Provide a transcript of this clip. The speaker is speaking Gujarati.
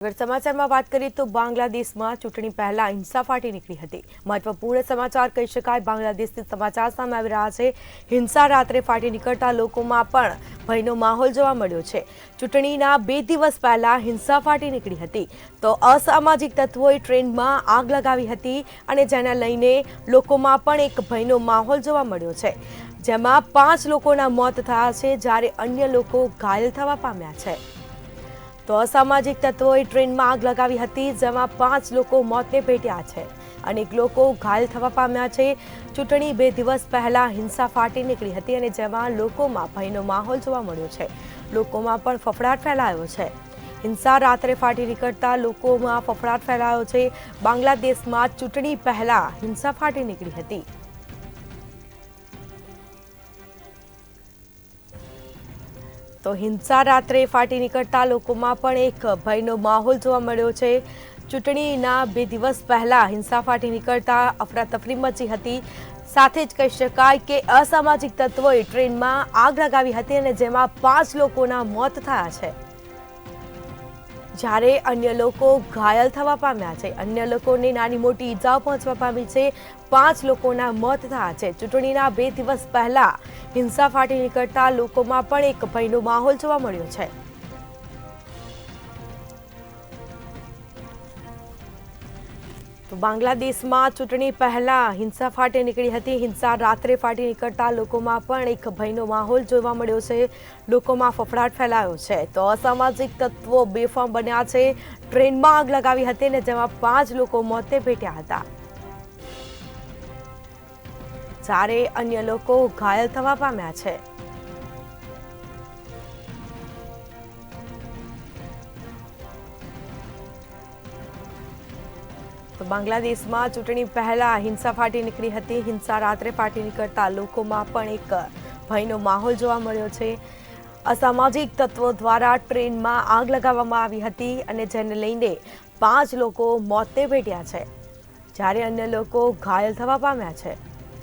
સમાચારમાં વાત કરીએ તો બાંગ્લાદેશમાં ચૂંટણી પહેલા હિંસા ફાટી નીકળી હતી। મહત્વપૂર્ણ સમાચાર કહી શકાય। બાંગ્લાદેશથી સમાચાર સામે આવી રહ્યા છે। હિંસા રાત્રે ફાટી નીકળતા લોકોમાં પણ ભયનો માહોલ જોવા મળ્યો છે। ચૂંટણીના 2 દિવસ પહેલા હિંસા ફાટી નીકળી હતી તો અસામાજિક તત્વોએ ટ્રેનમાં આગ લગાવી હતી અને જેને લઈને લોકોમાં પણ એક ભયનો માહોલ જોવા મળ્યો છે, જેમાં 5 લોકોના મોત થયા છે જ્યારે અન્ય લોકો ઘાયલ થવા પામ્યા છે। તો અસામાજિક તત્વોએ ટ્રેનમાં આગ લગાવી હતી, જેમાં 5 લોકો મોતને ભેટ્યા છે, અનેક લોકો ઘાયલ થવા પામ્યા છે। ચૂંટણી 2 દિવસ પહેલા હિંસા ફાટી નીકળી હતી અને જેમાં લોકોમાં ભયનો માહોલ જોવા મળ્યો છે। લોકોમાં પણ ફફડાટ ફેલાયો છે। હિંસા રાત્રે ફાટી નીકળતા લોકોમાં ફફડાટ ફેલાયો છે। બાંગ્લાદેશમાં ચૂંટણી પહેલા હિંસા ફાટી નીકળી હતી। તો હિંસા રાત્રે ફાટી નીકળતા લોકોમાં પણ એક ભયનો માહોલ જોવા મળ્યો છે। ચૂંટણીના 2 દિવસ પહેલા હિંસા ફાટી નીકળતા અફરાતફરી મચી હતી। સાથે જ કહી શકાય કે અસામાજિક તત્વોએ ટ્રેનમાં આગ લગાવી હતી અને જેમાં 5 લોકોના મોત થયા છે, જ્યારે અન્ય લોકો ઘાયલ થવા પામ્યા છે। અન્ય લોકોને નાની મોટી ઈજાઓ પહોંચવા પામી છે। 5 લોકોના મોત થયા છે। ચૂંટણીના 2 દિવસ પહેલા હિંસા ફાટી નીકળતા લોકોમાં પણ એક ભયનો માહોલ જોવા મળ્યો છે। તો બાંગ્લાદેશમાં ચૂંટણી પહેલા હિંસા ફાટી નીકળી હતી। હિંસા રાત્રે ફાટી નીકળતા લોકોમાં પણ એક ભયનો માહોલ જોવા મળ્યો છે। લોકોમાં ફફડાટ ફેલાયો છે। તો અસામાજિક તત્વો બેફામ બન્યા છે। ટ્રેનમાં આગ લગાવી હતી અને જેમાં 5 લોકો મોતને ભેટ્યા હતા, જ્યારે અન્ય લોકો ઘાયલ થવા પામ્યા છે। તો બાંગ્લાદેશમાં ચૂંટણી પહેલા હિંસા ફાટી નીકળી હતી। હિંસા રાત્રે ફાટી નીકળતા લોકોમાં પણ એક ભયનો માહોલ જોવા મળ્યો છે। અસામાજિક તત્વો દ્વારા ટ્રેનમાં આગ લગાવવામાં આવી હતી અને જેને લઈને 5 લોકો મોતને ભેટ્યા છે, જ્યારે અન્ય લોકો ઘાયલ થવા પામ્યા છે।